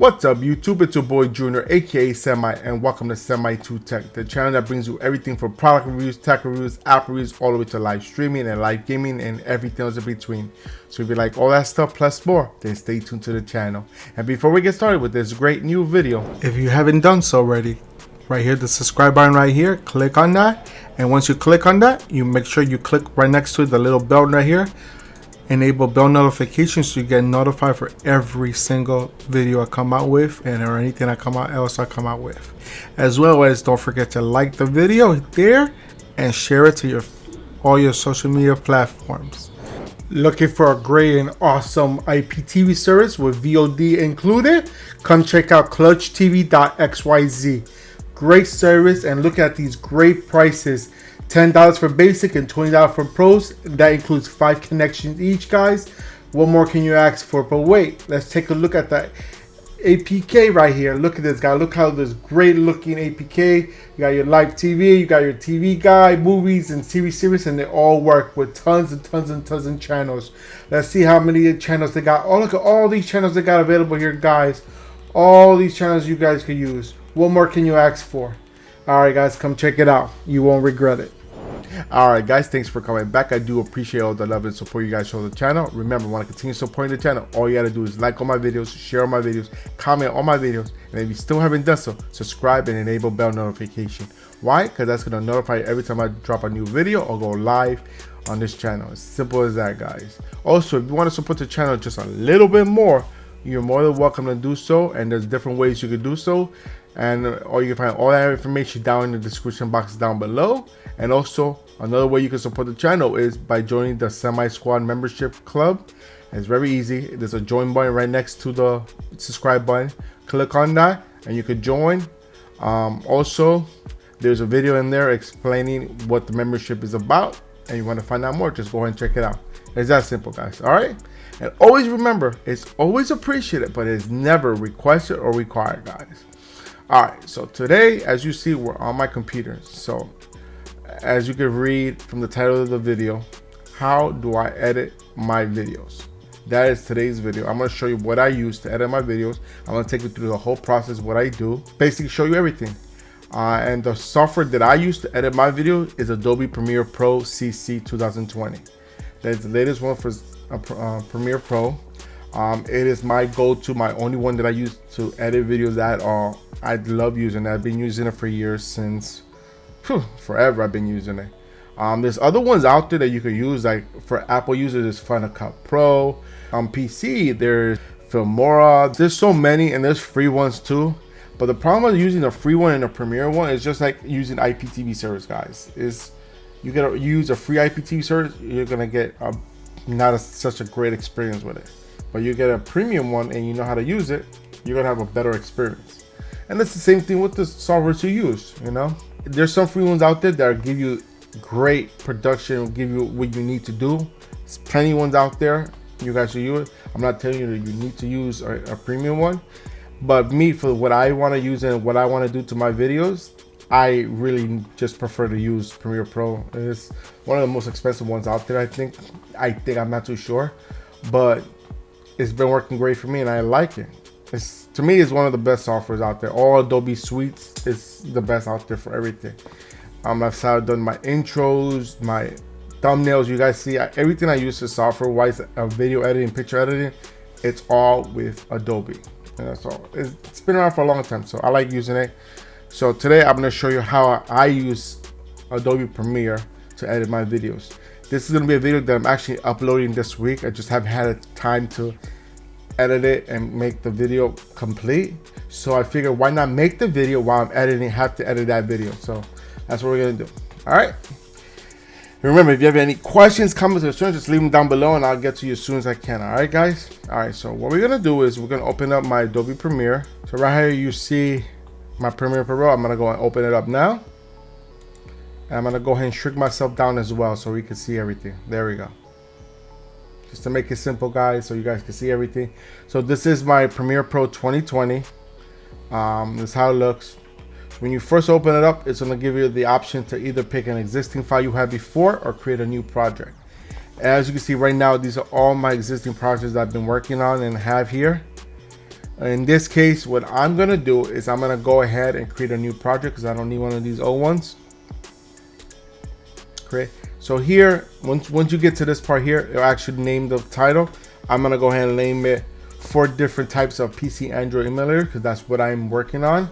What's up YouTube, it's your boy Junior aka Semi, and welcome to Semi 2 Tech, the channel that brings you everything from product reviews, tech reviews, app reviews, all the way to live streaming and live gaming and everything else in between. So if you like all that stuff plus more, then stay tuned to the channel. And before we get started with this great new video, if you haven't done so already, right here, the subscribe button right here, click on that. And once you click on that, you make sure you click right next to it, the little bell right here. Enable bell notifications so you get notified for every single video I come out with or anything I come out with. As well as don't forget to like the video there and share it to all your social media platforms. Looking for a great and awesome IPTV service with VOD included? Come check out clutchtv.xyz. Great service, and look at these great prices. $10 for basic and $20 for pros. That includes 5 connections each, guys. What more can you ask for? But wait, let's take a look at that APK right here. Look at this guy. Look how this great looking APK. You got your live TV, you got your TV guide, movies and series, and they all work with tons and tons and tons of channels. Let's see how many channels they got. Oh, look at all these channels they got available here, guys. All these channels you guys can use. What more can you ask for? Alright guys, come check it out. You won't regret it. Alright guys, thanks for coming back. I do appreciate all the love and support you guys show the channel. Remember, want to continue supporting the channel, all you gotta do is like all my videos, share all my videos, comment on my videos, and if you still haven't done so, subscribe and enable bell notification. Why? Because that's going to notify you every time I drop a new video or go live on this channel. As simple as that, guys. Also, if you want to support the channel just a little bit more, you're more than welcome to do so, and there's different ways you can do so. And you can find all that information down in the description box down below. And also, another way you can support the channel is by joining the Semi Squad membership club. It's very easy. There's a join button right next to the subscribe button. Click on that and you can join. Also, there's a video in there explaining what the membership is about, and you want to find out more, just go ahead and check it out. It's that simple, guys. All right, and always remember, it's always appreciated, but it's never requested or required, guys. All right, so today, as you see, we're on my computer. So as you can read from the title of the video, how do I edit my videos? That is today's video. I'm going to show you what I use to edit my videos. I'm going to take you through the whole process, what I do, basically show you everything. And the software that I use to edit my video is Adobe Premiere Pro CC 2020. That's the latest one for Premiere Pro. It is my go-to, my only one that I use to edit videos at all. I love using it. I've been using it for years, since forever I've been using it. There's other ones out there that you could use, like for Apple users, there's Final Cut Pro. On PC, there's Filmora. There's so many, and there's free ones too. But the problem with using a free one and a Premiere one is just like using IPTV service, guys. Is you gotta use a free IPTV service, you're gonna get such a great experience with it. But you get a premium one and you know how to use it, you're gonna have a better experience. And it's the same thing with the software you use. You know, there's some free ones out there that give you great production, give you what you need to do. There's plenty of ones out there you guys should use. I'm not telling you that you need to use a premium one, but me, for what I want to use and what I want to do to my videos, I really just prefer to use Premiere Pro. It's one of the most expensive ones out there, I think. I'm not too sure, but it's been working great for me and I like it. To me, it's one of the best softwares out there. All Adobe suites is the best out there for everything. I've done my intros, my thumbnails. You guys see everything I use for software wise, video editing, picture editing, it's all with Adobe. And that's all. It's been around for a long time, so I like using it. So today I'm going to show you how I use Adobe Premiere to edit my videos. This is going to be a video that I'm actually uploading this week. I just haven't had time to edit it and make the video complete. So I figured, why not make the video while I'm editing, have to edit that video. So that's what we're going to do. All right. Remember, if you have any questions, comments, or concerns, just leave them down below and I'll get to you as soon as I can. All right, guys. All right. So what we're going to do is we're going to open up my Adobe Premiere. So right here, you see my Premiere Pro. I'm going to go and open it up now. And I'm going to go ahead and shrink myself down as well so we can see everything. There we go. Just to make it simple, guys, so you guys can see everything. So this is my Premiere Pro 2020. This is how it looks. When you first open it up, it's going to give you the option to either pick an existing file you had before or create a new project. As you can see right now, these are all my existing projects that I've been working on and have here. In this case, what I'm gonna do is I'm gonna go ahead and create a new project because I don't need one of these old ones. Great. So here, once you get to this part here, it'll actually name the title. I'm gonna go ahead and name it 4 different types of PC Android emulator because that's what I'm working on.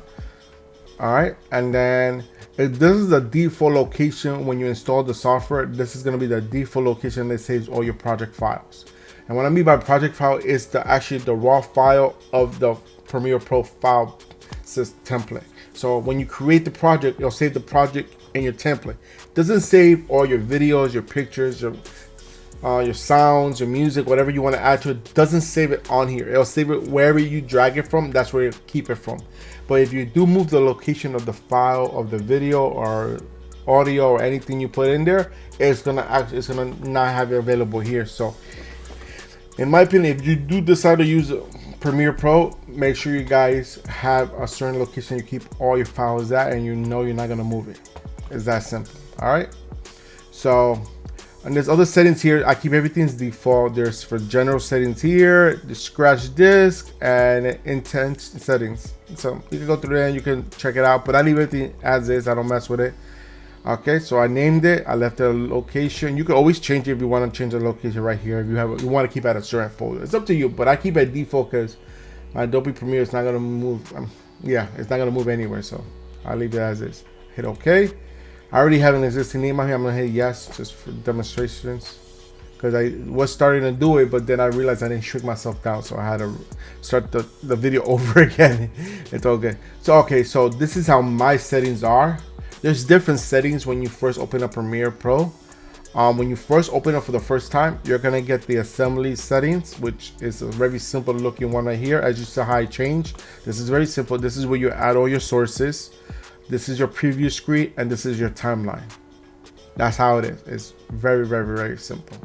All right, and then this is the default location when you install the software. This is gonna be the default location that saves all your project files. And what I mean by project file is actually the raw file of the Premiere Pro file template. So when you create the project, it'll save the project in your template. It doesn't save all your videos, your pictures, your sounds, your music, whatever you want to add to it. Doesn't save it on here. It'll save it wherever you drag it from. That's where you keep it from. But if you do move the location of the file of the video or audio or anything you put in there, it's gonna not have it available here. So in my opinion, if you do decide to use Premiere Pro, make sure you guys have a certain location you keep all your files at, and you know you're not gonna move it. It's that simple. All right. So, and there's other settings here. I keep everything as default. There's for general settings here, the scratch disk, and intent settings. So you can go through there and you can check it out. But I leave everything as is. I don't mess with it. Okay, so I named it. I left the location. You can always change it if you want to change the location right here. If you want to keep it at a certain folder, it's up to you. But I keep it default because my Adobe Premiere is not gonna move. Yeah, it's not gonna move anywhere. So I'll leave it as is. Hit OK. I already have an existing name on here. I'm gonna hit yes just for demonstrations because I was starting to do it, but then I realized I didn't shrink myself down, so I had to start the video over again. It's all good. So okay, so this is how my settings are. There's different settings when you first open up Premiere Pro. When you first open up for the first time, you're gonna get the assembly settings, which is a very simple looking one right here. As you see how I change, this is very simple. This is where you add all your sources. This is your preview screen, and this is your timeline. That's how it is. It's very, very, very simple.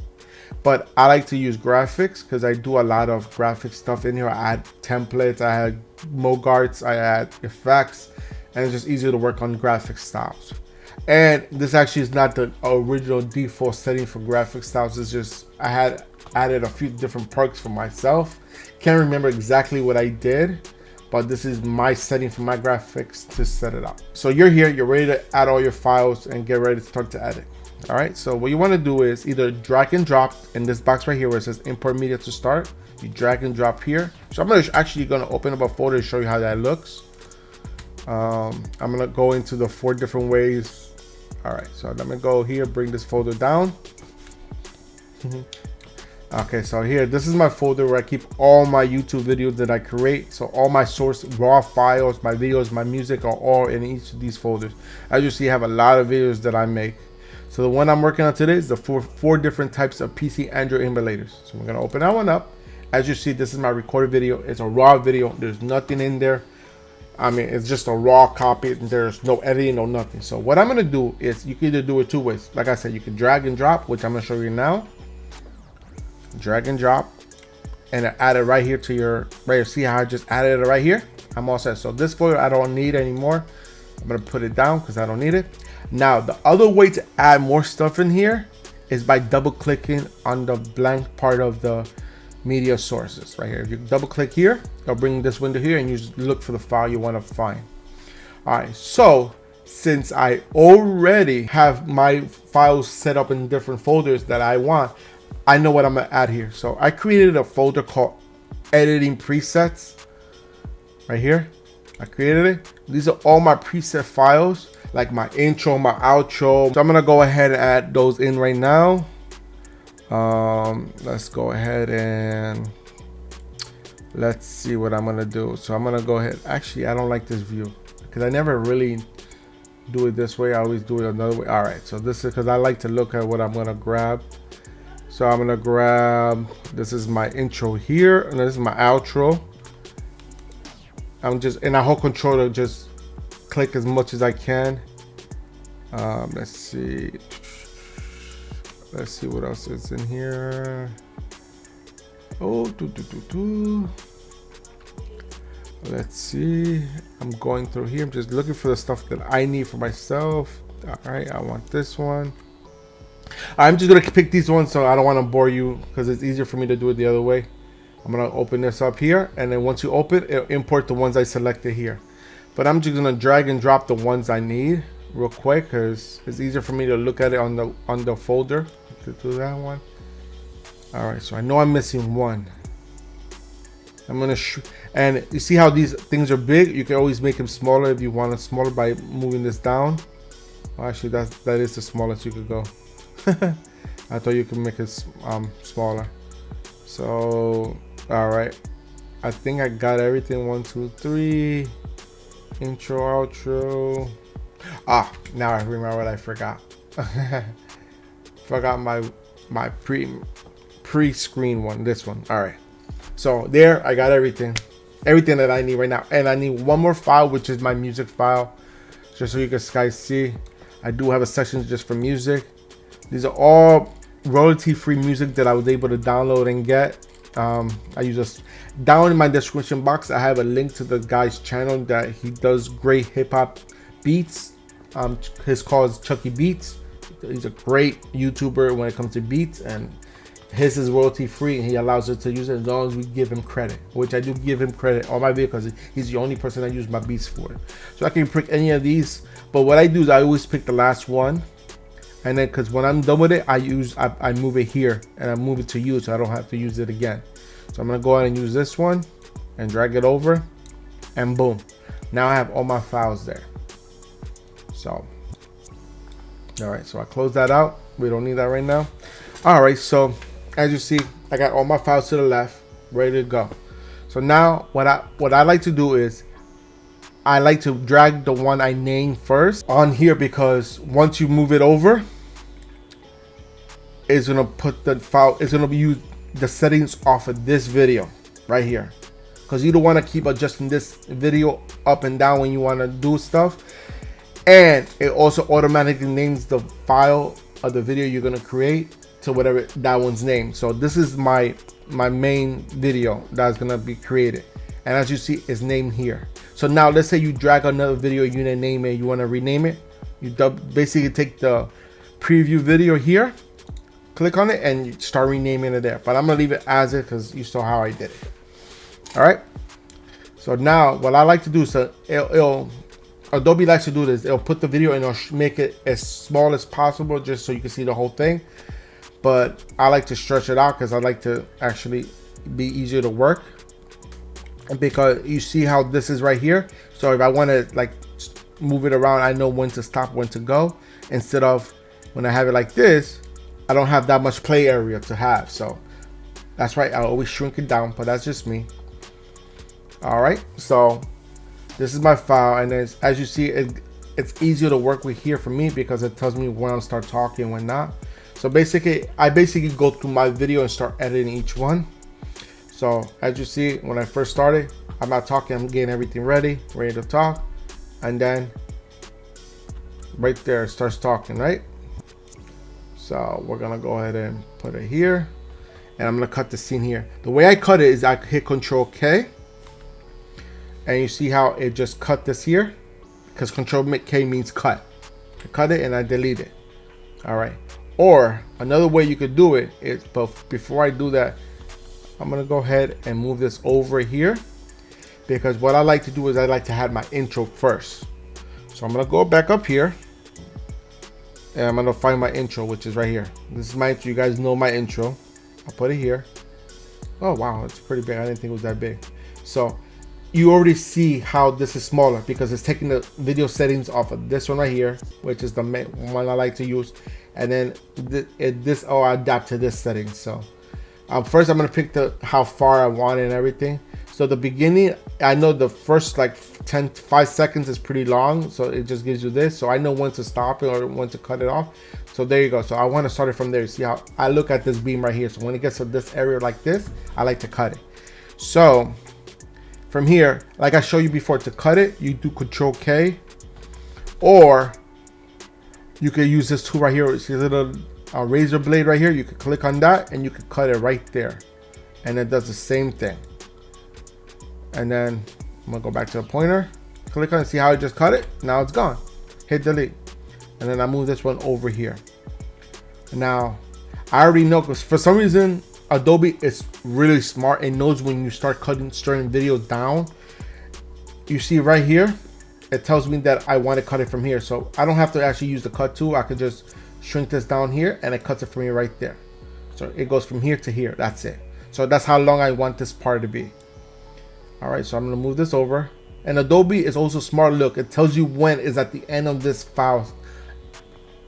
But I like to use graphics because I do a lot of graphic stuff in here. I add templates, I add mogarts, I add effects, and it's just easier to work on graphic styles. And this actually is not the original default setting for graphic styles. It's just I had added a few different perks for myself. Can't remember exactly what I did, but this is my setting for my graphics to set it up. So you're here, you're ready to add all your files and get ready to start to edit. All right, so what you want to do is either drag and drop in this box right here where it says import media to start. You drag and drop here. So I'm actually going to open up a folder to show you how that looks. I'm going to go into the 4 different ways. All right, so let me go here, bring this folder down. Okay, so here, this is my folder where I keep all my YouTube videos that I create. So all my source raw files, my videos, my music are all in each of these folders. As you see, I have a lot of videos that I make. So the one I'm working on today is the four different types of PC Android emulators. So we're gonna open that one up. As you see, this is my recorded video. It's a raw video. There's nothing in there. I mean, it's just a raw copy. There's no editing, no nothing. So what I'm gonna do is you can either do it 2 ways. Like I said, you can drag and drop, which I'm gonna show you now. Drag and drop, and add it right here to your right here. See how I just added it right here? I'm all set. So this folder I don't need anymore. I'm gonna put it down because I don't need it. Now the other way to add more stuff in here is by double clicking on the blank part of the media sources right here. If you double click here, it'll bring this window here and you just look for the file you want to find. All right, so since I already have my files set up in different folders that I want, I know what I'm gonna add here. So I created a folder called editing presets right here. I created it. These are all my preset files, like my intro, my outro. So I'm gonna go ahead and add those in right now. Let's go ahead and let's see what I'm gonna do. So I'm gonna go ahead. Actually, I don't like this view because I never really do it this way. I always do it another way. All right, so this is because I like to look at what I'm gonna grab. So I'm gonna grab, this is my intro here, and this is my outro. I'm just, and I hold control to just click as much as I can. Let's see what else is in here. Oh, let's see. I'm going through here. I'm just looking for the stuff that I need for myself. All right, I want this one. I'm just gonna pick these ones, so I don't want to bore you because it's easier for me to do it the other way. I'm gonna open this up here, and then once you open, it'll import the ones I selected here. But I'm just gonna drag and drop the ones I need real quick because it's easier for me to look at it on the folder to do that one. All right, so I know I'm missing one. I'm gonna and you see how these things are big? You can always make them smaller if you want it smaller by moving this down. Well, actually, that is the smallest you could go. I thought you could make it smaller. So, all right, I think I got everything. 1, 2, 3. Intro, outro. Now I remember what I forgot. Forgot my pre-screen one. This one. All right. So there, I got everything that I need right now, and I need one more file, which is my music file, just so you guys see. I do have a section just for music. These are all royalty-free music that I was able to download and get. I use this down in my description box. I have a link to the guy's channel that he does great hip-hop beats. His call is Chucky Beats. He's a great YouTuber when it comes to beats, and his is royalty free, and he allows us to use it as long as we give him credit, which I do give him credit on my video because he's the only person I use my beats for. So I can pick any of these, but what I do is I always pick the last one, and then because when I'm done with it, I move it here and I move it to you, so I don't have to use it again. So I'm gonna go ahead and use this one and drag it over, and boom, now I have all my files there. So all right, so I close that out. We don't need that right now. All right, so as you see, I got all my files to the left, ready to go. So now what I like to do is I like to drag the one I named first on here, because once you move it over, it's gonna put the file, it's gonna use the settings off of this video right here, because you don't want to keep adjusting this video up and down when you want to do stuff. And it also automatically names the file of the video you're gonna create to whatever that one's name. So this is my main video that's gonna be created, and as you see, it's named here. So now let's say you drag another video, you didn't name it, you want to rename it, you basically take the preview video here, click on it, and you start renaming it there. But I'm gonna leave it as it because you saw how I did it. All right, so now what I like to do is Adobe likes to do this. It'll put the video and it'll make it as small as possible just so you can see the whole thing. But I like to stretch it out because I like to actually be easier to work. And because you see how this is right here. So if I want to like move it around, I know when to stop, when to go. Instead of when I have it like this, I don't have that much play area to have. So that's right. I always shrink it down, but that's just me. All right. So this is my file, and as you see, it's easier to work with here for me because it tells me when I'll start talking and when not. So basically, I go through my video and start editing each one. So as you see, when I first started, I'm not talking, I'm getting everything ready to talk, and then right there it starts talking, right? So we're gonna go ahead and put it here, and I'm gonna cut the scene here. The way I cut it is I hit Control K. And you see how it just cut this here, because Control K means cut. I cut it and I delete it. All right. Or another way you could do it is, but before I do that, I'm gonna go ahead and move this over here, because what I like to do is I like to have my intro first. So I'm gonna go back up here, and I'm gonna find my intro, which is right here. This is my intro. You guys know my intro. I'll put it here. Oh wow, it's pretty big. I didn't think it was that big. So you already see how this is smaller because it's taking the video settings off of this one right here, which is the main one I like to use, and then this I'll adapt to this setting. So first I'm gonna pick how far I want it and everything. So the beginning, I know the first like 5 seconds is pretty long, so it just gives you this, so I know when to stop it or when to cut it off. So there you go. So I want to start it from there. See how I look at this beam right here. So when it gets to this area like this, I like to cut it. So from here, like I showed you before, to cut it, you do Control K, or you could use this tool right here. See a little razor blade right here. You could click on that and you could cut it right there, and it does the same thing. And then I'm gonna go back to the pointer, click on it, see how I just cut it. Now it's gone. Hit delete, and then I move this one over here. And now I already know, because for some reason Adobe is really smart. It knows when you start cutting certain videos down. You see right here, it tells me that I want to cut it from here. So I don't have to actually use the cut tool. I can just shrink this down here and it cuts it from here right there. So it goes from here to here. That's it. So that's how long I want this part to be. All right, so I'm gonna move this over. And Adobe is also smart. Look, it tells you when is at the end of this file.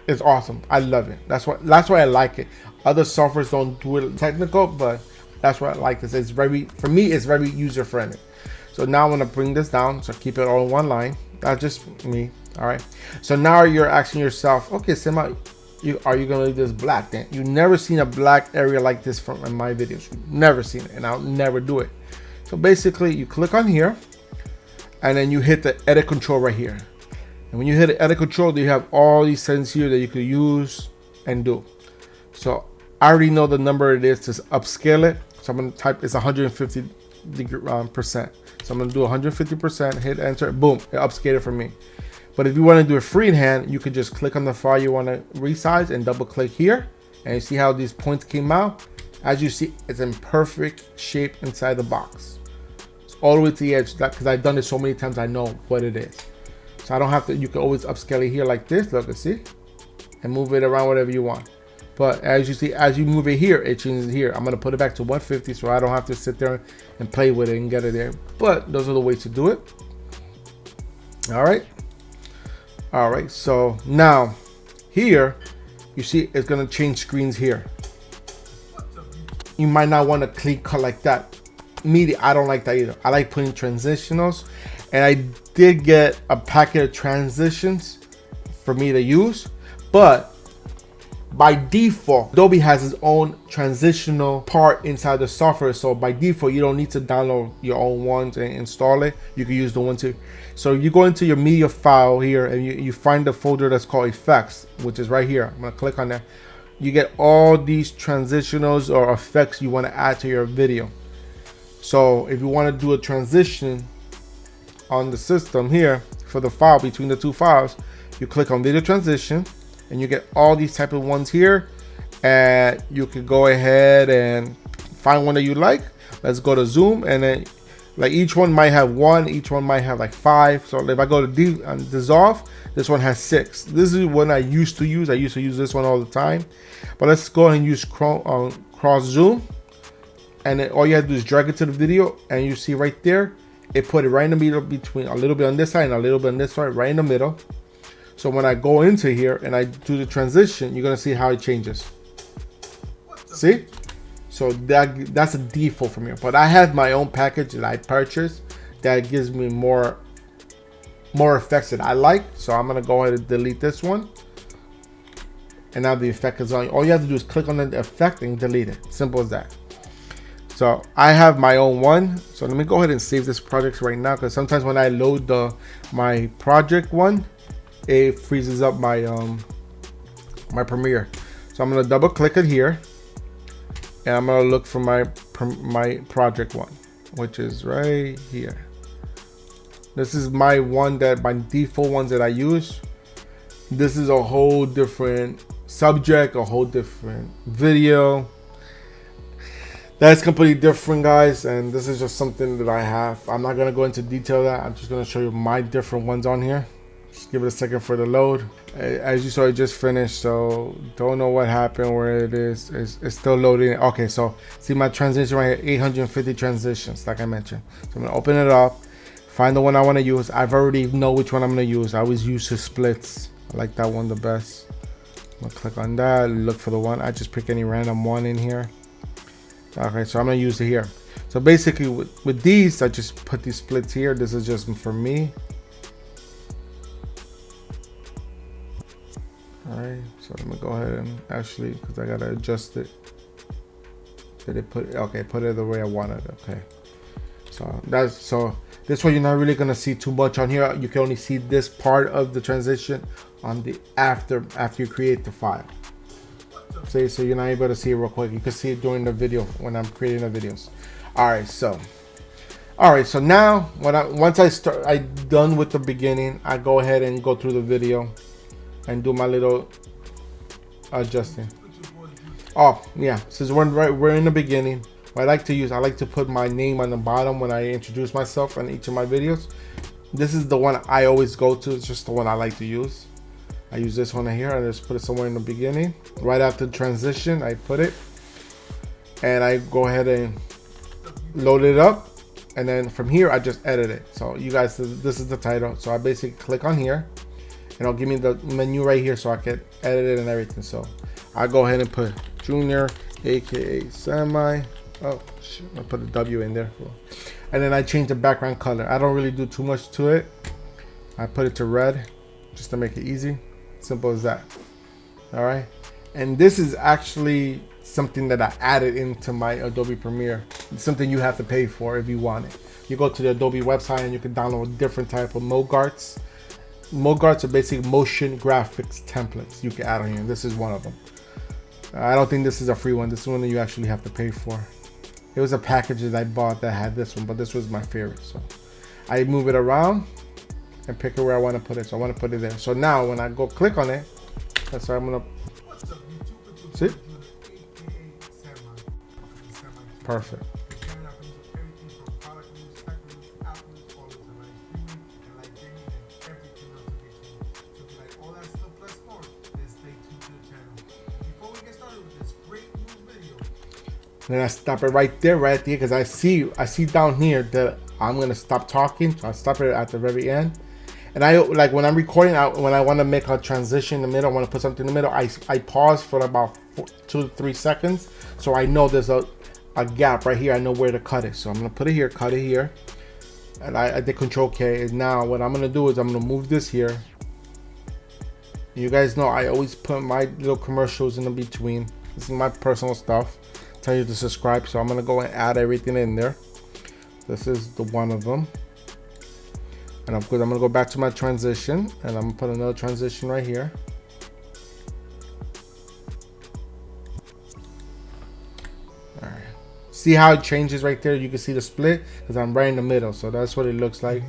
It's awesome. I love it. That's why I like it. Other softwares don't do it technical, but that's why I like this. It's very, for me, it's very user friendly. So now I'm gonna bring this down. So keep it all in one line. That's just me. All right. So now you're asking yourself, okay, Sema, are you gonna leave this black? Then you've never seen a black area like this from in my videos. You've never seen it, and I'll never do it. So basically, you click on here, and then you hit the edit control right here. And when you hit the edit control, you have all these settings here that you could use and do. So I already know the number it is to upscale it. So I'm gonna type it's 150%. So I'm gonna do 150%, hit enter, boom, it upscaled it for me. But if you want to do it freehand, you could just click on the file you want to resize and double click here. And you see how these points came out? As you see, it's in perfect shape inside the box. It's all the way to the edge, because I've done it so many times, I know what it is. So I don't have to, you can always upscale it here like this, look, see? And move it around whatever you want. But as you see, as you move it here, it changes here. I'm gonna put it back to 150 so I don't have to sit there and play with it and get it there. But those are the ways to do it. All right. All right, so now here, you see it's gonna change screens here. You might not want a clean cut like that. Me, I don't like that either. I like putting transitionals, and I did get a packet of transitions for me to use, but by default, Adobe has its own transitional part inside the software. So by default, you don't need to download your own ones and install it. You can use the one too. So you go into your media file here and you find the folder that's called effects, which is right here. I'm gonna click on that. You get all these transitionals or effects you want to add to your video. So if you want to do a transition on the system here for the file between the two files, you click on video transition. And you get all these type of ones here, and you can go ahead and find one that you like. Let's go to zoom, and then like each one might have one, each one might have like 5. So if I go to dissolve, this one has 6. This is one I used to use. I used to use this one all the time, but let's go ahead and use cross zoom, and then all you have to do is drag it to the video, and you see right there, it put it right in the middle between a little bit on this side and a little bit on this side, right in the middle. So when I go into here and I do the transition, you're gonna see how it changes. See? So that's a default from here. But I have my own package that I purchased that gives me more effects that I like. So I'm gonna go ahead and delete this one. And now the effect is on. All you have to do is click on the effect and delete it. Simple as that. So I have my own one. So let me go ahead and save this project right now, because sometimes when I load my project one, it freezes up my my Premiere. So I'm gonna double click it here, and I'm gonna look for my project one, which is right here. This is my one, that my default ones that I use. This is a whole different subject, a whole different video. That's completely different, guys, and this is just something that I have. I'm not gonna go into detail of that. I'm just gonna show you my different ones on here. Just give it a second for the load. As you saw, it just finished, so don't know what happened, where it is. It's still loading. Okay, so see my transition right here, 850 transitions, like I mentioned. So I'm gonna open it up, find the one I want to use. I've already know which one I'm gonna use. I always use the splits. I like that one the best. I'm gonna click on that, look for the one. I just pick any random one in here. Okay, so I'm gonna use it here. So basically with these, I just put these splits here. This is just for me. Alright, so I'm gonna go ahead and actually, because I gotta adjust it. Did it put it? Okay, put it the way I wanted. Okay, so this way you're not really gonna see too much on here. You can only see this part of the transition on the after you create the file. So you're not able to see it real quick. You can see it during the video when I'm creating the videos. Alright, so now once I'm done with the beginning, I go ahead and go through the video and do my little adjusting. Oh yeah, since we're in the beginning, what I like to put my name on the bottom when I introduce myself on each of my videos. This is the one I always go to. It's just the one I like to use. I use this one here. I just put it somewhere in the beginning. Right after the transition, I put it. And I go ahead and load it up. And then from here, I just edit it. So you guys, this is the title. So I basically click on here. And it'll give me the menu right here so I can edit it and everything. So I go ahead and put Junior, aka Semi. Oh, shit, I put a W in there. And then I change the background color. I don't really do too much to it. I put it to red just to make it easy. Simple as that. All right. And this is actually something that I added into my Adobe Premiere. It's something you have to pay for if you want it. You go to the Adobe website and you can download different type of MoGarts. MoGarts are basically motion graphics templates you can add on here. This is one of them. I don't think this is a free one. This is one that you actually have to pay for. It was a package that I bought that had this one, but this was my favorite. So I move it around and pick it where I want to put it. So I want to put it there. So now when I go click on it, that's where I'm going to see. Perfect. Then I stop it right there, because I see down here that I'm gonna stop talking. So I stop it at the very end. And I like when I'm recording, when I want to make a transition in the middle, I want to put something in the middle. I pause for about 2 to 3 seconds, so I know there's a gap right here. I know where to cut it. So I'm gonna put it here, cut it here, and I did Control K. And now what I'm gonna do is I'm gonna move this here. You guys know I always put my little commercials in the between. This is my personal stuff. Tell you to subscribe, so I'm gonna go and add everything in there. This is the one of them, and of course I'm gonna go back to my transition, and I'm gonna put another transition right here. All right, see how it changes right there? You can see the split because I'm right in the middle, so that's what it looks like.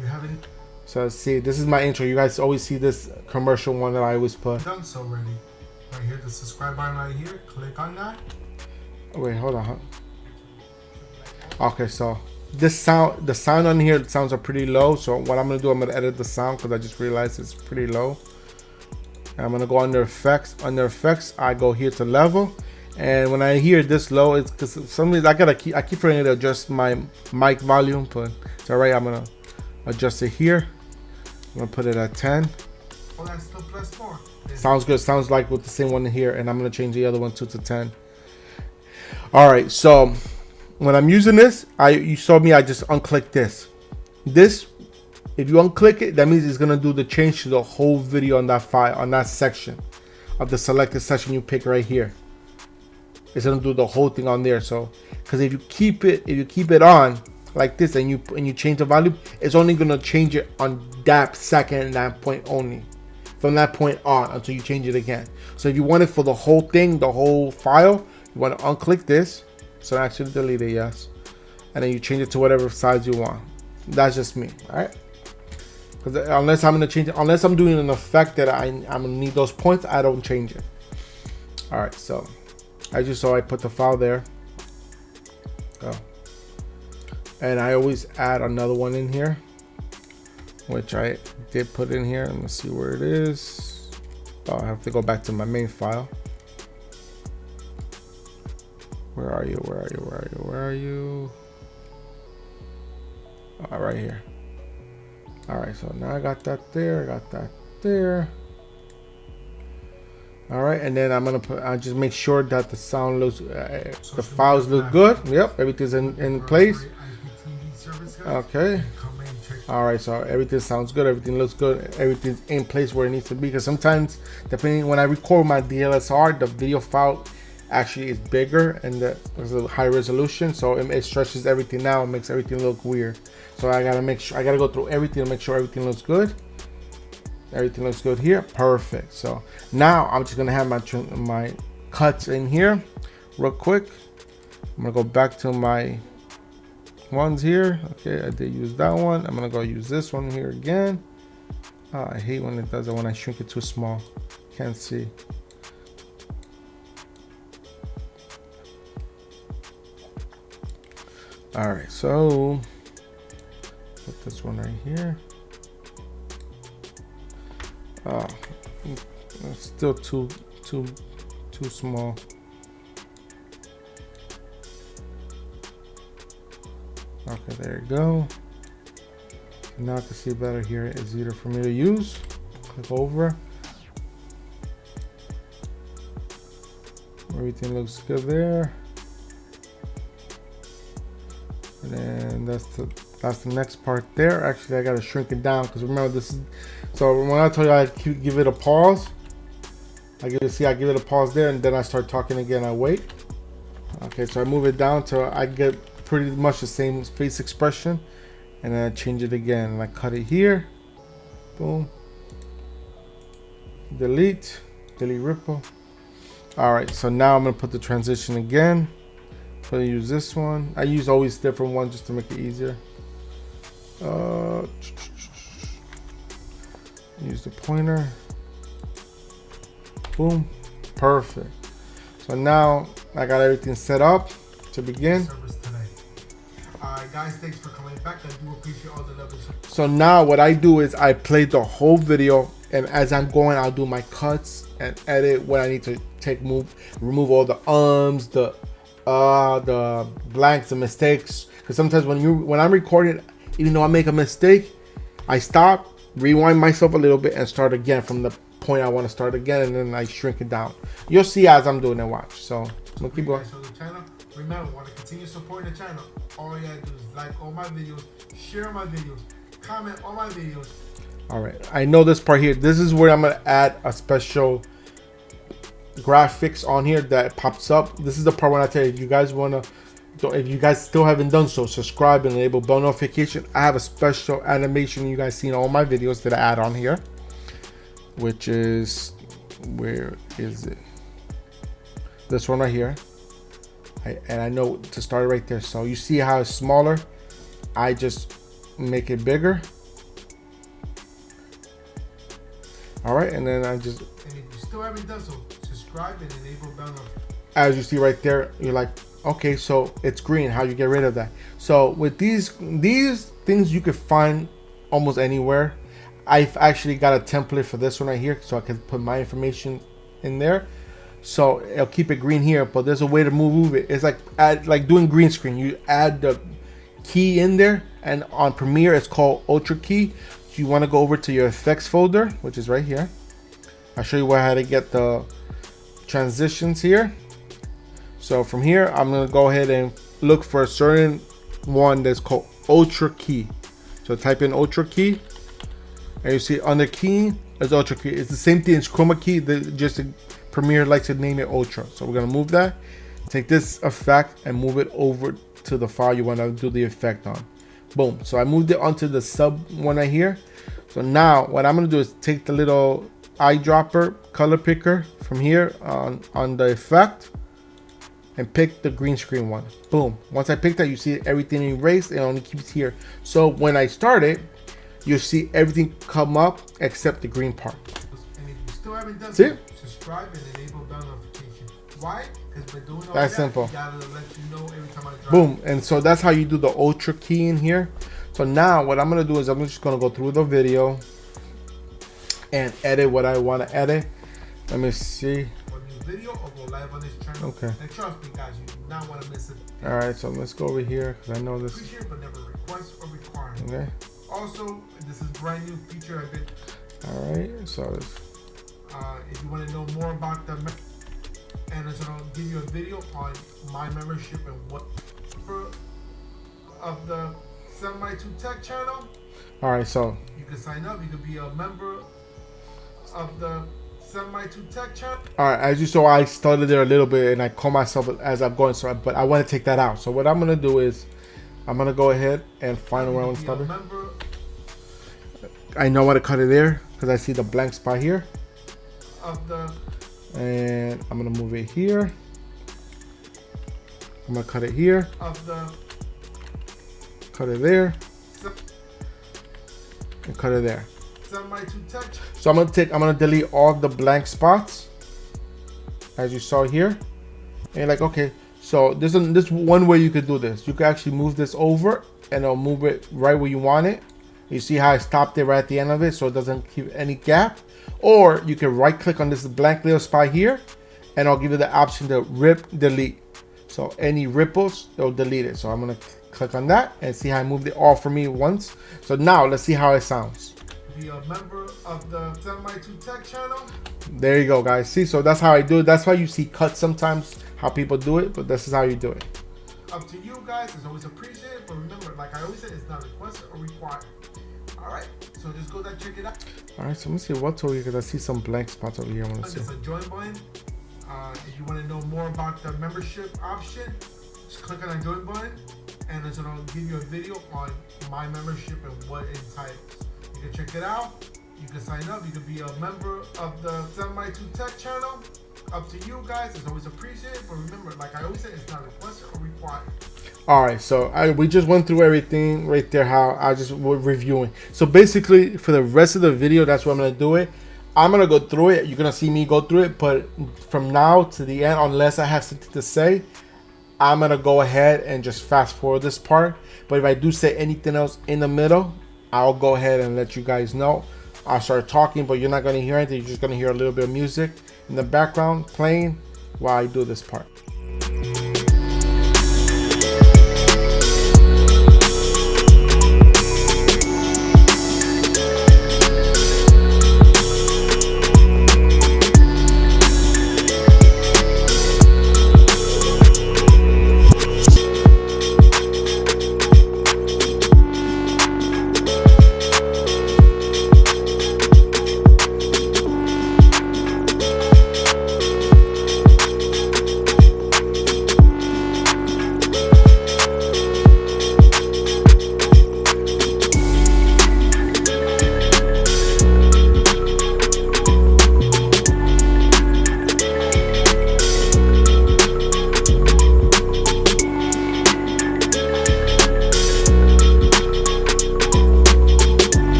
So see, this is my intro. You guys always see this commercial one that I always put. Done so already. Right here, the subscribe button right here. Click on that. Wait, hold on. Okay, so the sound on here, the sounds are pretty low. So what I'm gonna do, I'm gonna edit the sound because I just realized it's pretty low. And I'm gonna go under effects. Under effects, I go here to level. And when I hear this low, it's because some reason I keep forgetting to adjust my mic volume. But it's alright. I'm gonna adjust it here. I'm gonna put it at 10. Oh, that's still +4. Sounds good. Sounds like with the same one here. And I'm gonna change the other one to 10. All right, so when I'm using this, you saw me, I just unclick this. This, if you unclick it, that means it's gonna do the change to the whole video on that file, on that section of the selected section you pick right here. It's gonna do the whole thing on there. So, because if you keep it on like this and you change the volume, it's only gonna change it on that second and that point only. From that point on until you change it again. So if you want it for the whole thing, the whole file, you want to unclick this, so actually delete it, yes, and then you change it to whatever size you want. That's just me, all right? Because unless I'm gonna change it, unless I'm doing an effect that I'm gonna need those points, I don't change it. All right, so as you saw, I put the file there. Go. And I always add another one in here, which I did put in here. And let's see where it is. Oh, I have to go back to my main file. Where are you? Where are you? Where are you? Where are you? Oh, right here. All right, so now I got that there. I got that there. All right, and then I'm gonna put. I just make sure that the sound looks, the files look good. Yep, everything's in place. Okay. All right, so everything sounds good. Everything looks good. Everything's in place where it needs to be. Because sometimes, depending when I record my DLSR, the video file actually is bigger and there's a high resolution, so it stretches everything out and makes everything look weird. So I gotta make sure, I gotta go through everything to make sure everything looks good. Everything looks good here. Perfect. So now I'm just gonna have my cuts in here real quick. I'm gonna go back to my ones here. Okay, I did use that one. I'm gonna go use this one here again. Oh, I hate when it does it when I shrink it too small. Can't see. All right, so put this one right here. Oh, it's still too small. Okay, there you go. Now I can see better here. It's easier for me to use. Click over. Everything looks good there. And then that's the next part there. Actually, I gotta shrink it down because remember this is. So when I told you I give it a pause, I give it a pause there, and then I start talking again. I wait. Okay, so I move it down till I get pretty much the same face expression, and then I change it again, and I cut it here. Boom. Delete ripple. All right, so now I'm gonna put the transition again. So I use this one. I use always different one just to make it easier. Use the pointer. Boom. Perfect. So now I got everything set up to begin. Alright guys, thanks for coming back. I do appreciate all the love. So now what I do is I play the whole video, and as I'm going, I'll do my cuts and edit what I need to remove all the the blanks, the mistakes. Because sometimes when I'm recording, even though I make a mistake, I stop, rewind myself a little bit, and start again from the point I want to start again, and then I shrink it down. You'll see as I'm doing it. Watch. So we'll keep going. Remember, want to continue supporting the channel, all you gotta do is like all my videos, share my videos, comment on my videos. All right, I know this part here. This is where I'm gonna add a special graphics on here that pops up. This is the part when I tell you, if you guys still haven't done so, subscribe and enable bell notification. I have a special animation you guys see in all my videos that I add on here, which is, where is it? This one right here. And I know to start right there. So you see how it's smaller? I just make it bigger. All right, and then I just. And if you still haven't done so, subscribe and enable bell notification. As you see right there, you're like, okay, so it's green. How you get rid of that? So with these things you could find almost anywhere. I've actually got a template for this one right here, so I can put my information in there. So it'll keep it green here, but there's a way to move it. It's like doing green screen. You add the key in there, and on Premiere it's called Ultra Key. You want to go over to your effects folder, which is right here. I'll show you how to get the transitions here. So from here, I'm gonna go ahead and look for a certain one that's called Ultra Key. So type in Ultra Key, and you see under key is Ultra Key. It's the same thing as Chroma Key, just Premiere likes to name it Ultra. So we're gonna move that, take this effect and move it over to the file you want to do the effect on. Boom. So I moved it onto the sub one right here. So now what I'm gonna do is take the little eyedropper color picker from here on the effect and pick the green screen one. Boom. Once I pick that, you see everything erased. It only keeps here. So when I start it, you'll see everything come up except the green part. And if you still haven't done see so, subscribe and enable bell notification. Why? Because we're doing all that's simple. Gotta let you know every time I drop. Boom. And so that's how you do the Ultra Key in here. So now what I'm gonna do is I'm just gonna go through the video and edit what I want to edit. Let me see. Video or go live on this channel. Okay. And trust me, guys, you do not want to miss it. All right, so let's go over here because I know this. Appreciate but never request or requirement. Okay. Also, this is brand new feature I did. All right, so if you want to know more about the and it's gonna give you a video on my membership and what of the Semi2 Tech channel. All right, so you can sign up. You can be a member of the Semi2 Tech channel. All right, as you saw, I started there a little bit and I call myself as I'm going. So, but I want to take that out. So what I'm gonna do is I'm gonna go ahead and find where I want to stop it. I know I want to cut it there because I see the blank spot here. And I'm gonna move it here. I'm gonna cut it here. Cut it there. And cut it there. So I'm gonna delete all the blank spots as you saw here. And you're like, okay, So this one way you could do this. You could actually move this over and it'll move it right where you want it. You see how I stopped it right at the end of it so it doesn't keep any gap. Or you can right click on this blank little spot here and I'll give you the option to rip delete. So any ripples, it'll delete it. So I'm gonna click on that and see how I moved it all for me once. So now let's see how it sounds. Be a member of the Semi2 Tech channel. There you go, guys. See, so that's how I do it. That's why you see cuts sometimes, how people do it, but this is how you do it. Up to you guys. It's always appreciated, but remember, like I always say, it's not requested or required. All right, so just go there, check it out. All right, so let me see what's over here because I see some blank spots over here. I want to see. There's a join button. If you want to know more about the membership option, just click on that join button, and it's gonna give you a video on my membership and what it entitles. You can check it out. You can sign up. You can be a member of the Semi2 Tech channel. Up to you guys. It's always appreciated, but remember, like I always say, it's not requested or required. All right, so we just went through everything right there. How I just was reviewing. So basically, for the rest of the video, that's what I'm gonna do it. I'm gonna go through it. You're gonna see me go through it, but from now to the end, unless I have something to say, I'm gonna go ahead and just fast forward this part. But if I do say anything else in the middle, I'll go ahead and let you guys know. I'll start talking, but you're not gonna hear anything. You're just gonna hear a little bit of music in the background playing while I do this part.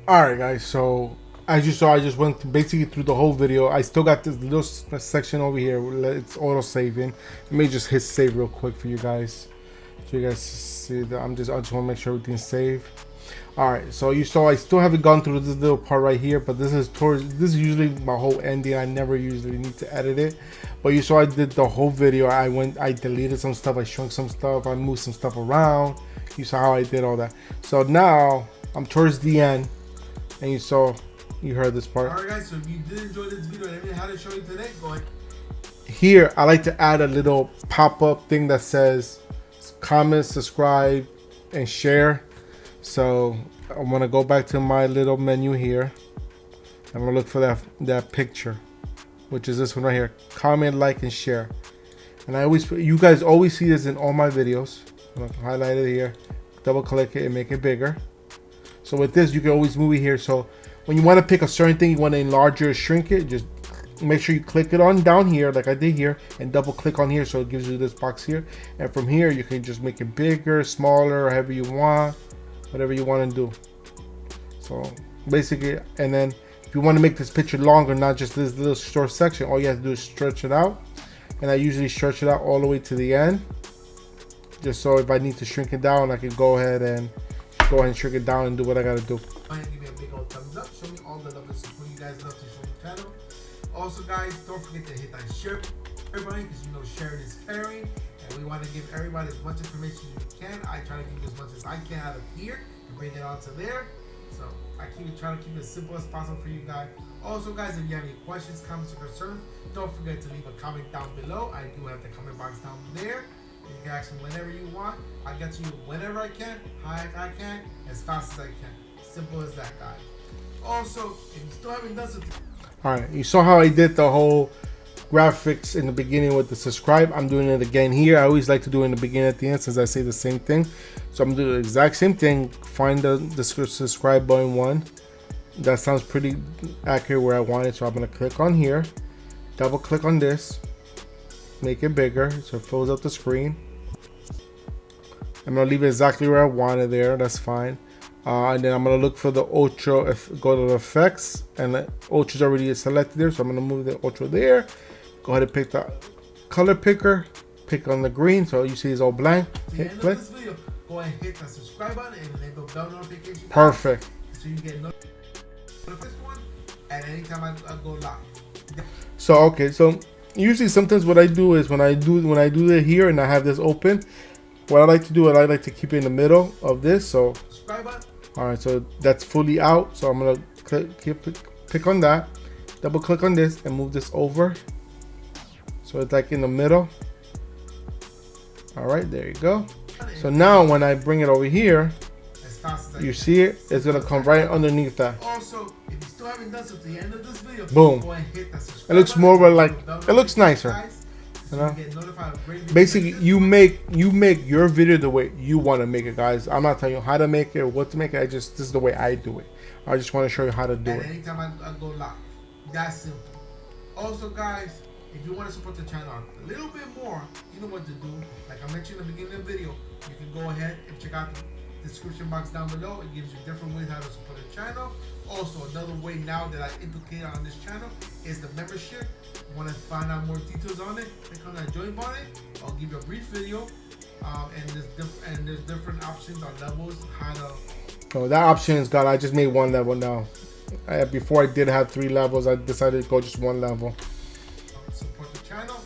All right, guys, so as you saw, I just went basically through the whole video. I still got this little section over here. It's auto saving. Let me just hit save real quick for you guys, so you guys see that I just want to make sure everything's saved. All right, so you saw I still haven't gone through this little part right here, but this is usually my whole ending. I never usually need to edit it, but you saw I did the whole video. I deleted some stuff, I shrunk some stuff, I moved some stuff around. You saw how I did all that. So now I'm towards the end. And you heard this part. Alright guys, so if you did enjoy this video and everything I had to show you today, go ahead. Here, I like to add a little pop-up thing that says comment, subscribe, and share. So I'm gonna go back to my little menu here. I'm gonna look for that picture, which is this one right here. Comment, like, and share. And you guys always see this in all my videos. I'm gonna highlight it here, double click it and make it bigger. So with this, you can always move it here. So when you want to pick a certain thing, you want to enlarge or shrink it, just make sure you click it on down here like I did here and double click on here, so it gives you this box here. And from here, you can just make it bigger, smaller, however you want, whatever you want to do. So basically, and then if you want to make this picture longer, not just this little short section, all you have to do is stretch it out. And I usually stretch it out all the way to the end, just so if I need to shrink it down, I can go ahead and shrink it down and do what I gotta do. Go ahead and give me a big old thumbs up. Show me all the love and support you guys love to show the channel. Also guys, don't forget to hit that share button, because you know sharing is caring, and we want to give everybody as much information as you can. I try to give you as much as I can out of here and bring it out to there. So I trying to keep it as simple as possible for you guys. Also guys, if you have any questions, comments, or concerns, don't forget to leave a comment down below. I do have the comment box down there. You can ask me whenever you want. I get to you whenever I can, how I can, as fast as I can. Simple as that, guys. Also, if you still haven't done something. All right, you saw how I did the whole graphics in the beginning with the subscribe. I'm doing it again here. I always like to do it in the beginning at the end since I say the same thing. So I'm doing the exact same thing. Find the subscribe button one. That sounds pretty accurate where I want it. So I'm going to click on here, double click on this, make it bigger so it fills up the screen. I'm going to leave it exactly where I want it there. That's fine. And then I'm going to look for the Ultra, go to the effects, and the Ultra's already selected there. So I'm going to move the Ultra there. Go ahead and pick the color picker, pick on the green. So you see it's all blank. Hit play. Video, go ahead and hit that subscribe button and enable bell notification. Perfect. So you get notified for this one at any time I go live. So okay, so usually sometimes what I do is when I do it here and I have this open, what I like to do is I like to keep it in the middle of this. So subscribe button. All right, so that's fully out. So I'm gonna pick on that, double click on this, and move this over. So it's like in the middle. All right, there you go. So now when I bring it over here, you see it, it's gonna come right underneath that. Also, if you still haven't done so at the end of this video, boom. Go and hit that subscribe it looks more of a, like, it looks nicer. You know? Get notified of great videos. Basically, you make your video the way you want to make it, guys. I'm not telling you how to make it or what to make it. This is the way I do it. I just want to show you how to do it. Anytime I go live, that's simple. Also, guys, if you want to support the channel a little bit more, you know what to do. Like I mentioned in the beginning of the video, you can go ahead and check out the description box down below. It gives you different ways how to support the channel. Also, another way now that I implicate on this channel is the membership. Want to find out more details on it? Click on that join button. I'll give you a brief video, and there's different options on levels. How to. So that option is gone. I just made one level now. Before I did have 3 levels. I decided to go just 1 level. Support the channel.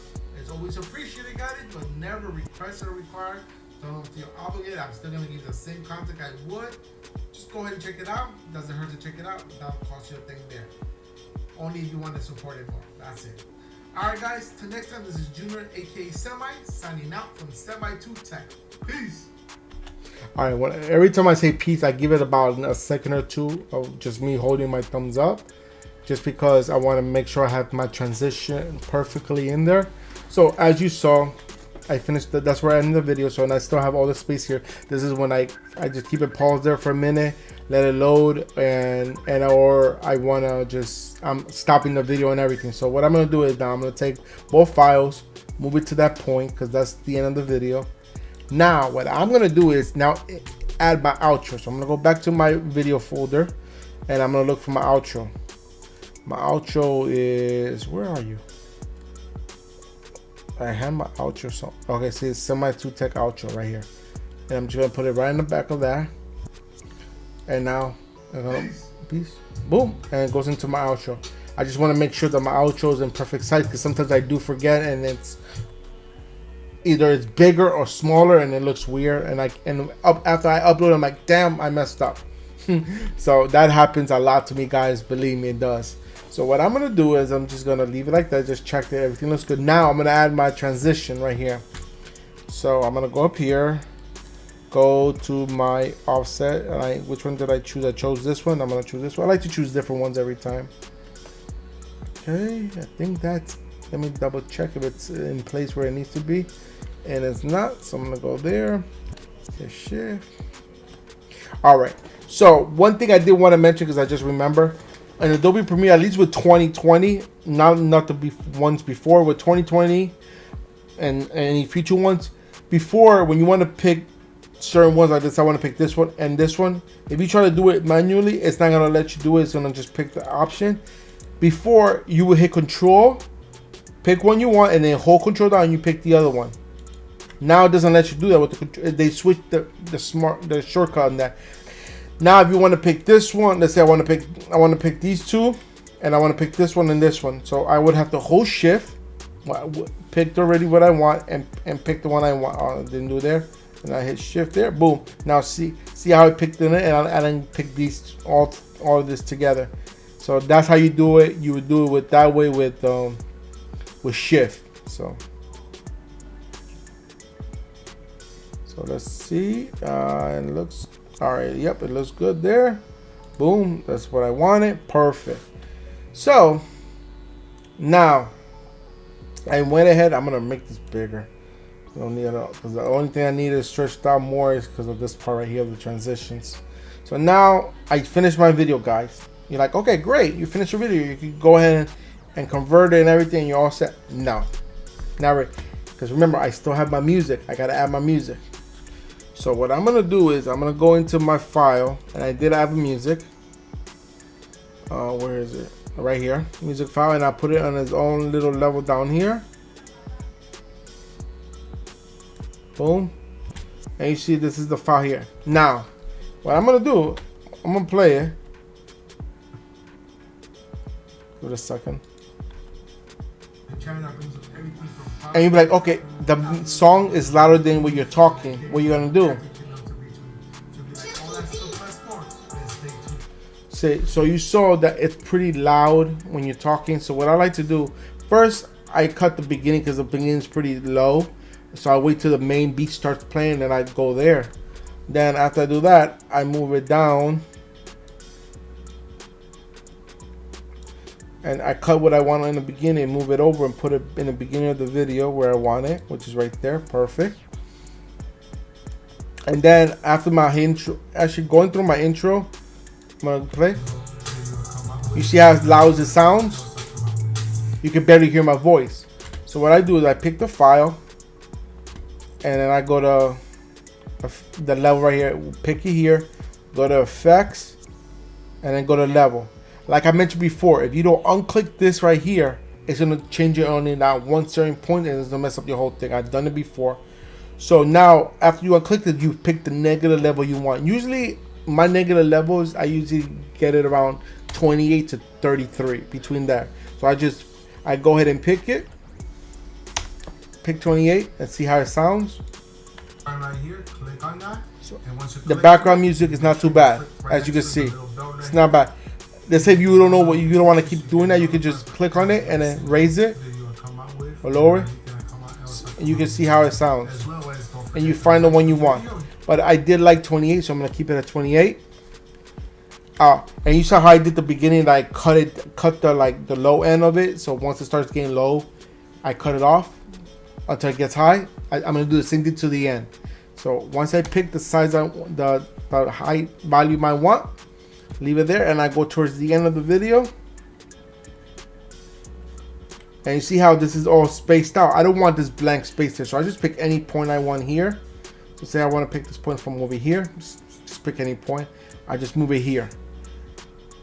It's always appreciated, guys, but never requested or required. Don't feel obligated. I'm still gonna give you the same content I would. Just go ahead and check it out. Doesn't hurt to check it out. That'll cost you a thing there. Only if you want to support it more. That's it. Alright guys, till next time, this is Junior aka Semi signing out from Semi2 Tech. Peace. Alright, well, every time I say peace, I give it about a second or two of just me holding my thumbs up, just because I want to make sure I have my transition perfectly in there. So as you saw, I finished that's where I ended the video. So, and I still have all the space here. This is when I just keep it paused there for a minute, let it load, or I want to just, I'm stopping the video and everything. So what I'm going to do is now I'm going to take both files, move it to that point, because that's the end of the video. Now what I'm going to do is now add my outro. So I'm going to go back to my video folder and I'm going to look for my outro. My outro is, where are you? I have my outro. So okay, see, it's Semi2 Tech outro right here, and I'm just gonna put it right in the back of that. And now I'm gonna peace, boom, and it goes into my outro. I just want to make sure that my outro is in perfect size, because sometimes I do forget, and it's either it's bigger or smaller, and it looks weird. And after I upload, I'm like, damn, I messed up. So that happens a lot to me, guys. Believe me, it does. So what I'm gonna do is I'm just gonna leave it like that. Just check that everything looks good. Now I'm gonna add my transition right here. So I'm gonna go up here, go to my offset, and which one did I choose? I chose this one. I'm gonna choose this one. I like to choose different ones every time. Okay, I think that's, let me double check if it's in place where it needs to be, and it's not. So I'm gonna go there, hit shift. All right, so one thing I did want to mention, because I just remember, in Adobe Premiere, at least with 2020, not the ones before, with 2020 and any future ones, before, when you want to pick certain ones like this, I want to pick this one and this one, if you try to do it manually, it's not going to let you do it. It's going to just pick the option. Before, you would hit control, pick one you want, and then hold control down and you pick the other one. Now it doesn't let you do that with the control. They switched the shortcut on that. Now if you want to pick this one, let's say I want to pick these two, and I want to pick this one and this one. So I would have to hold shift, picked already what I want, and pick the one I want. I didn't do there, and I hit shift there, boom. Now see how I picked in it, and I then pick these all of this together. So that's how you do it. You would do it with that way with shift. So let's see, and it looks. All right, yep, it looks good there. Boom, that's what I wanted. Perfect. So now I went ahead. I'm gonna make this bigger. I don't need it because the only thing I need is stretched out more is because of this part right here, the transitions. So now I finished my video, guys. You're like, okay, great. You finished your video. You can go ahead and convert it and everything. You're all set. No, not right. Because remember, I still have my music. I gotta add my music. So what I'm gonna do is I'm gonna go into my file, and I did add the music. Where is it? Right here, music file, and I put it on its own little level down here. Boom, and you see this is the file here. Now, what I'm gonna do, I'm gonna play it. Give it a second. And you'll be like, okay, the song is louder than what you're talking. What are you gonna do? So you saw that it's pretty loud when you're talking. So what I like to do, first I cut the beginning because the beginning is pretty low. So I wait till the main beat starts playing, and I go there. Then after I do that, I move it down. And I cut what I want in the beginning, move it over and put it in the beginning of the video where I want it, which is right there, perfect. And then after my intro, actually going through my intro, I'm gonna play. You see how loud it sounds? You can barely hear my voice. So what I do is I pick the file, and then I go to the level right here, pick it here, go to effects, and then go to level. Like I mentioned before, if you don't unclick this right here, it's gonna change it only that one certain point, and it's gonna mess up your whole thing. I've done it before. So now after you unclick it, you pick the negative level you want. Usually my negative levels, I usually get it around 28 to 33, between there. So I go ahead and pick it, pick 28, and see how it sounds. Right here, click on that. So the background music is not too bad, as you can see. It's not bad. Let's say if you don't know what you don't want to keep doing that, you can just click on it and then raise it or lower it, and you can see how it sounds. And you find the one you want. But I did like 28, so I'm gonna keep it at 28. And you saw how I did the beginning. I cut the low end of it. So once it starts getting low, I cut it off until it gets high. I'm gonna do the same thing to the end. So once I pick the size, the height volume I want, leave it there, and I go towards the end of the video. And you see how this is all spaced out. I don't want this blank space here, so I just pick any point I want here. So say I want to pick this point from over here, just pick any point. I just move it here.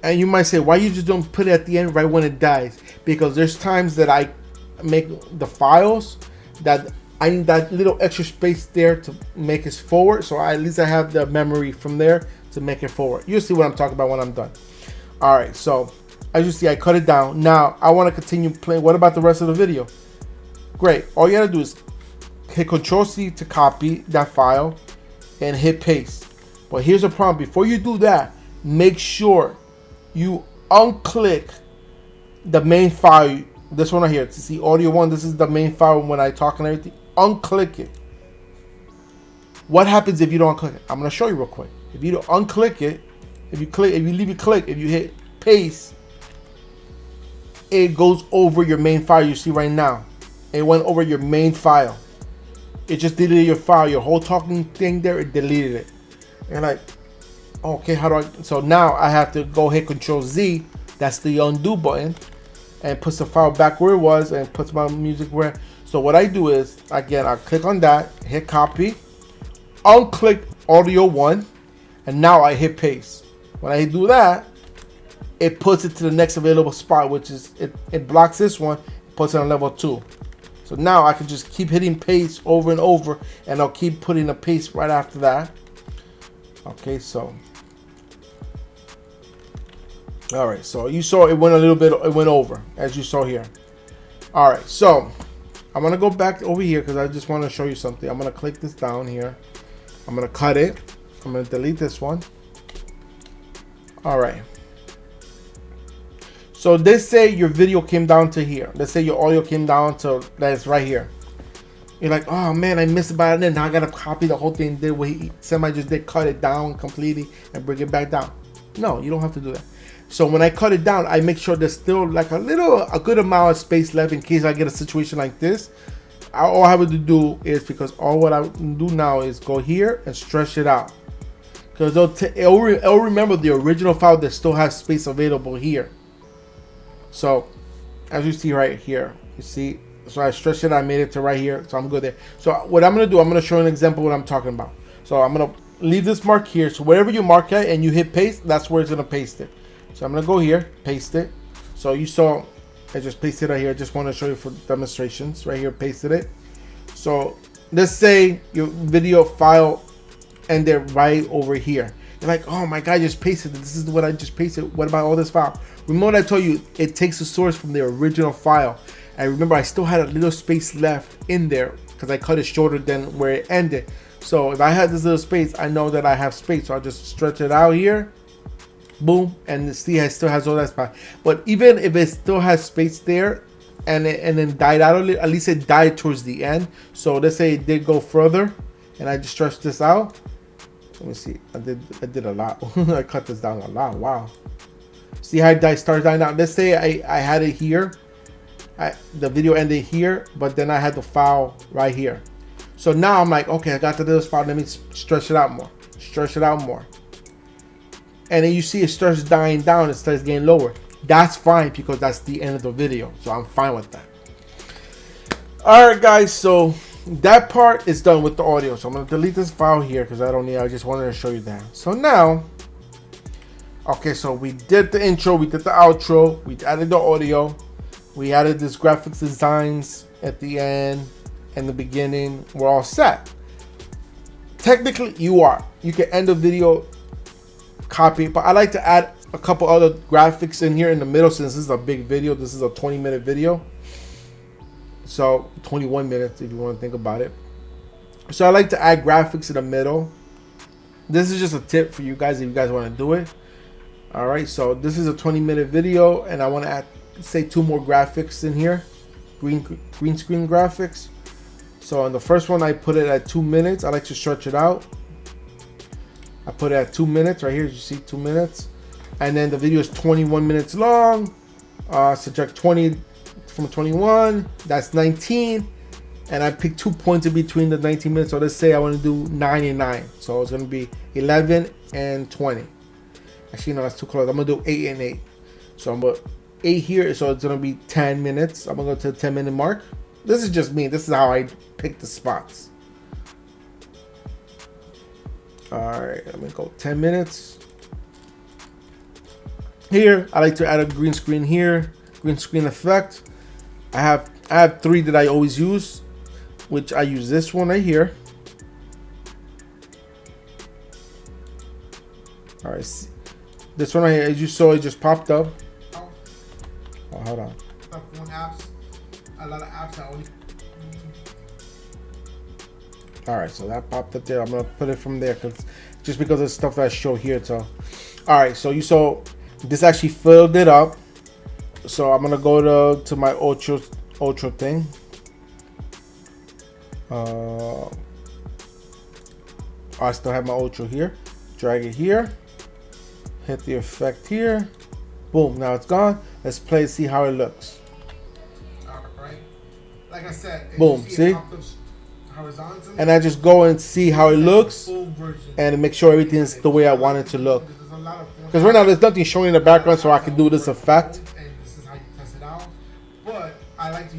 And you might say, why you just don't put it at the end right when it dies? Because there's times that I make the files that I need that little extra space there to make it forward. So at least I have the memory from there to make it forward. You'll see what I'm talking about when I'm done. All right, so as you see, I cut it down. Now I want to continue playing. What about the rest of the video? Great. All you gotta do is hit Control-C to copy that file and hit paste. But here's a problem. Before you do that, make sure you unclick the main file. This one right here. To see audio one, this is the main file when I talk and everything. Unclick it. What happens if you don't unclick it? I'm gonna show you real quick. If you don't unclick it, if you leave it click, if you hit paste, it goes over your main file you see right now. It went over your main file. It just deleted your file, your whole talking thing there, it deleted it. And like, okay, how do I? So now I have to go hit Control-Z, that's the undo button, and puts the file back where it was and puts my music where. So what I do is, again, I click on that, hit copy, unclick audio one, and now I hit paste. When I do that, it puts it to the next available spot, which is, it blocks this one, puts it on level 2. So now I can just keep hitting paste over and over, and I'll keep putting a paste right after that. Okay, so. All right, so you saw it went a little bit, it went over, as you saw here. All right, so I'm gonna go back over here because I just want to show you something. I'm gonna click this down here. I'm gonna cut it. I'm gonna delete this one. All right. So let's say your video came down to here. Let's say your audio came down to that's right here. You're like, oh man, I missed about it. Now I gotta copy the whole thing. Did what somebody just did, cut it down completely and bring it back down. No, you don't have to do that. So when I cut it down, I make sure there's still like a good amount of space left in case I get a situation like this. All I have to do is, because all what I do now is go here and stretch it out, because it'll remember the original file that still has space available here. So as you see right here, you see, so I stretched it, I made it to right here, so I'm good there. So what I'm gonna do, I'm gonna show you an example of what I'm talking about. So I'm gonna leave this mark here. So wherever you mark at and you hit paste, that's where it's gonna paste it. So I'm gonna go here, paste it. So you saw I just pasted it right here. Just want to show you for demonstrations. Right here, pasted it. So let's say your video file ended right over here. You're like, oh my god, I just pasted it. This is what I just pasted. What about all this file? Remember I told you it takes the source from the original file. And remember, I still had a little space left in there because I cut it shorter than where it ended. So if I had this little space, I know that I have space. So I'll just stretch it out here. Boom, and see, it still has all that spot. But even if it still has space there, and then died out a little, at least it died towards the end. So let's say it did go further, and I just stretched this out. Let me see. I did a lot. I cut this down a lot. Wow. See how it started dying out. Let's say I had it here. The video ended here, but then I had the file right here. So now I'm like, okay, I got to this file. Let me stretch it out more. Stretch it out more. And then you see it starts dying down, it starts getting lower. That's fine because that's the end of the video. So I'm fine with that. Alright guys, so that part is done with the audio. So I'm going to delete this file here because I don't need it. I just wanted to show you that. So now, okay, so we did the intro, we did the outro, we added the audio, we added this graphics designs at the end and the beginning. We're all set. Technically, you can end the video, copy, but I like to add a couple other graphics in here in the middle since this is a big video. This is a 20-minute video, so 21 minutes if you want to think about it. So I like to add graphics in the middle. This is just a tip for you guys if you guys want to do it. All right, so this is a 20-minute video and I want to add, say, 2 more graphics in here, green screen graphics. So on the first one I put it at 2 minutes. I like to stretch it out. I put it at 2 minutes right here. You see 2 minutes, and then the video is 21 minutes long. Subtract 20 from 21, that's 19, and I picked 2 points in between the 19 minutes. So let's say I want to do 9 and 9, so it's going to be 11 and 20. Actually, no, that's too close. I'm going to do 8 and 8. So I'm going to 8 here, so it's going to be 10 minutes. I'm going to go to the 10-minute mark. This is just me. This is how I pick the spots. Alright, I'm gonna go 10 minutes. Here, I like to add a green screen here, green screen effect. I have 3 that I always use, which I use this one right here. Alright, this one right here, as you saw, it just popped up. Oh, hold on. A lot of apps I only. Alright, so that popped up there. I'm gonna put it from there just because of stuff that I show here. So alright, so you saw this actually filled it up. So I'm gonna go to my ultra thing. I still have my ultra here. Drag it here, hit the effect here, boom, now it's gone. Let's play, see how it looks. Alright, like I said, boom, see? And I just go and see how it looks and make sure everything's the way I want it to look. Because right now there's nothing showing in the background, so I can do this effect.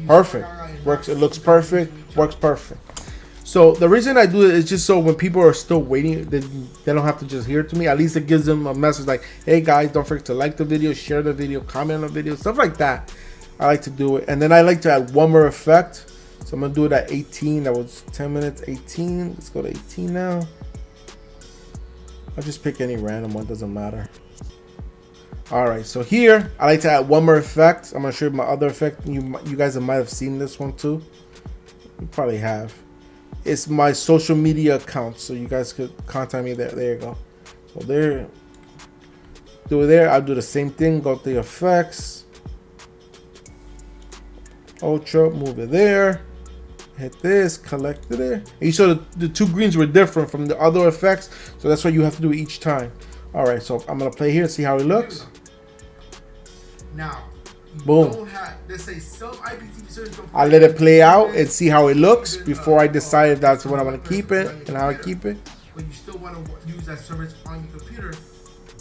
Perfect. Works. It looks perfect. Works perfect. So the reason I do it is just so when people are still waiting, they don't have to just hear it to me. At least it gives them a message like, hey guys, don't forget to like the video, share the video, comment on the video, stuff like that. I like to do it. And then I like to add one more effect. So I'm gonna do it at 18. That was 10 minutes. 18. Let's go to 18 now. I'll just pick any random one, doesn't matter. All right, so here I like to add one more effect. I'm gonna show you my other effect. You guys might have seen this one too. You probably have. It's my social media account, so you guys could contact me there. There you go. So there, do it there. I'll do the same thing. Go to the effects, ultra, move it there. Hit this, collect it there. And you saw the 2 greens were different from the other effects, so that's what you have to do each time. All right, so I'm gonna play here and see how it looks. Now, you Boom. don't have, let's say some IPTV servers don't I let it play out and see how it looks before I decide if that's what I want to keep it and how I keep it. But you still want to use that service on your computer,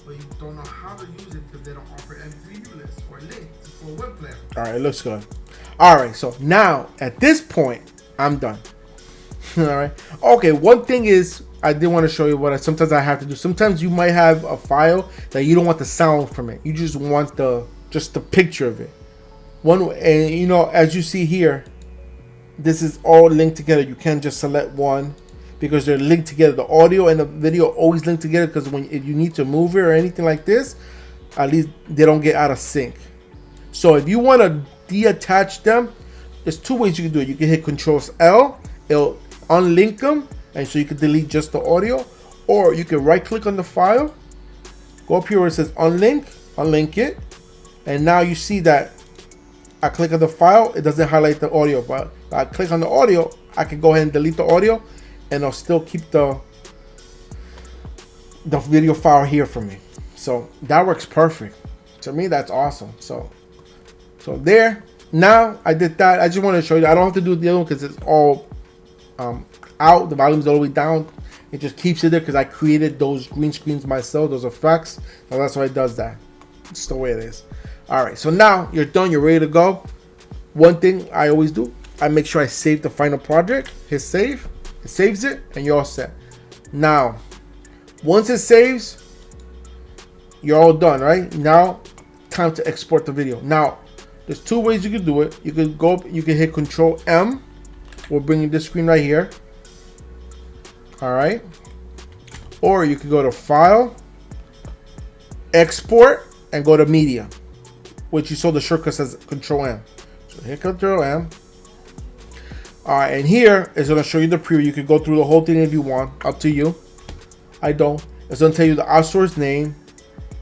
but you don't know how to use it because they don't offer MP3 view list or links for a web player. All right, it looks good. All right, so now at this point, I'm done. All right. Okay, one thing is I did want to show you what sometimes I have to do. Sometimes you might have a file that you don't want the sound from it. You just want just the picture of it. And you know, as you see here, this is all linked together. You can't just select one because they're linked together. The audio and the video always linked together because if you need to move it or anything like this, at least they don't get out of sync. So if you want to deattach them, there's two ways you can do it. You can hit Control-L, it'll unlink them, and so you can delete just the audio, or you can right click on the file, go up here where it says unlink it, and now you see that I click on the file, it doesn't highlight the audio, but if I click on the audio, I can go ahead and delete the audio, and I'll still keep the video file here for me. So that works perfect. To me, that's awesome. So there. Now I did that. I just want to show you. I don't have to do the other one because it's all out. The volume's all the way down. It just keeps it there because I created those green screens myself, those effects. So that's why it does that. It's the way it is. All right. So now you're done. You're ready to go. One thing I always do, I make sure I save the final project. Hit save. It saves it, and you're all set. Now, once it saves, you're all done, right? Now, time to export the video. Now, there's two ways you can do it. You can go, you can hit Control M. We'll bring you this screen right here. All right. Or you can go to File, Export, and go to Media, which you saw the shortcut says Control M. So hit Control M. All right, and here it's gonna show you the preview. You can go through the whole thing if you want. Up to you. I don't. It's gonna tell you the outsource name,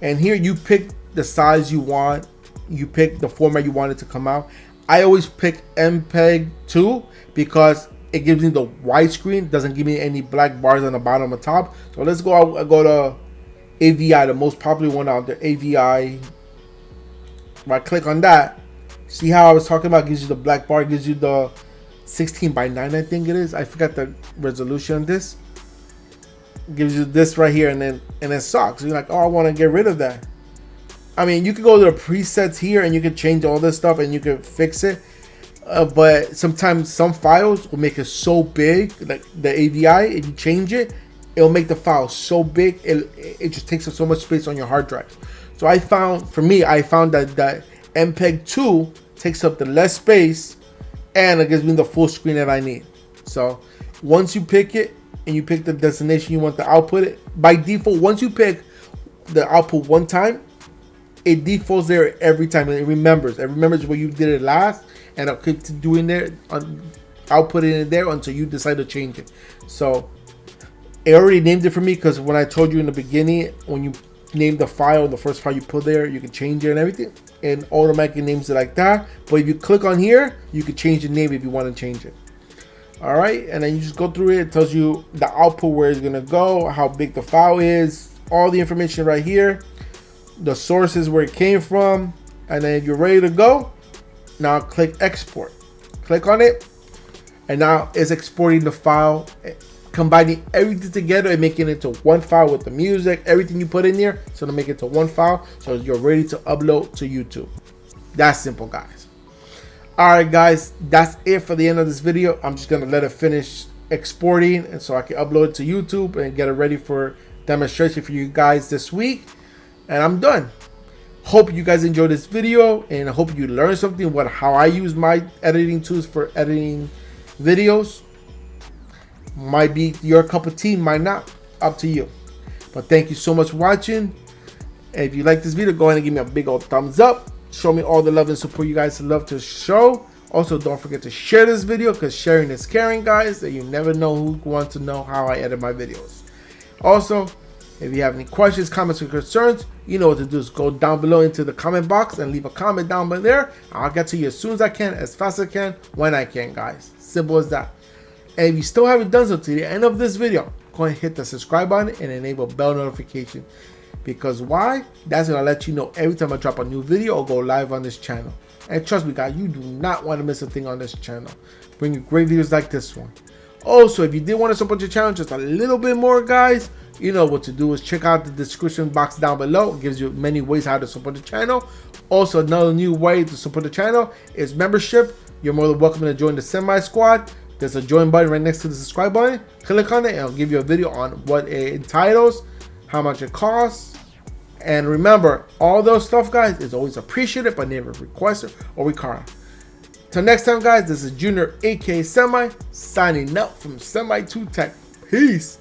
and here you pick the size you want. You pick the format you want it to come out. I always pick MPEG 2 because it gives me the widescreen, doesn't give me any black bars on the bottom or top. So let's go out, go to AVI, the most popular one out there, AVI. If I click on that, see how I was talking about, it gives you the black bar, gives you the 16:9, I think it is. I forgot the resolution on this. It gives you this right here, and it sucks. You're like, oh, I want to get rid of that. I mean, you can go to the presets here and you can change all this stuff and you can fix it. But sometimes some files will make it so big, like the AVI, if you change it, it'll make the file so big, it just takes up so much space on your hard drive. So I found that MPEG 2 takes up the less space and it gives me the full screen that I need. So once you pick it and you pick the destination you want to output it, by default, once you pick the output one time, it defaults there every time, and it remembers where you did it last, and I'll keep doing it, outputting it there until you decide to change it. So it already named it for me because when I told you in the beginning, when you name the file, the first file you put there, you can change it and everything, and automatically names it like that. But if you click on here, you can change the name if you want to change it. All right, and then you just go through it. It tells you the output, where it's gonna go, how big the file is, all the information right here. The sources where it came from, and then if you're ready to go, now click export. Click on it, and now it's exporting the file, combining everything together and making it into one file with the music, everything you put in there. So to make it to one file, so you're ready to upload to YouTube. That's simple, guys. All right, guys, that's it for the end of this video. I'm just gonna let it finish exporting, and so I can upload it to YouTube and get it ready for demonstration for you guys this week. And I'm done. Hope you guys enjoyed this video, and I hope you learned something about how I use my editing tools for editing videos. Might be your cup of tea, might not. Up to you. But thank you so much for watching. And if you like this video, go ahead and give me a big old thumbs up. Show me all the love and support you guys love to show. Also, don't forget to share this video because sharing is caring, guys. And you never know who wants to know how I edit my videos. Also, if you have any questions, comments, or concerns, you know what to do. Is go down below into the comment box and leave a comment down below there. I'll get to you as soon as I can, as fast as I can, when I can, guys. Simple as that. And if you still haven't done so to the end of this video, go ahead and hit the subscribe button and enable bell notification. Because why? That's gonna let you know every time I drop a new video or go live on this channel. And trust me guys, you do not want to miss a thing on this channel. Bring you great videos like this one. Also, if you did want to support your channel just a little bit more guys, you know what to do is check out the description box down below. It gives you many ways how to support the channel. Also, another new way to support the channel is membership. You're more than welcome to join the Semi Squad. There's a join button right next to the subscribe button. Click on it and it'll give you a video on what it entitles, how much it costs. And remember, all those stuff guys is always appreciated but never requested or required. Till next time guys, this is Junior aka Semi signing out from Semi2Tech. Peace.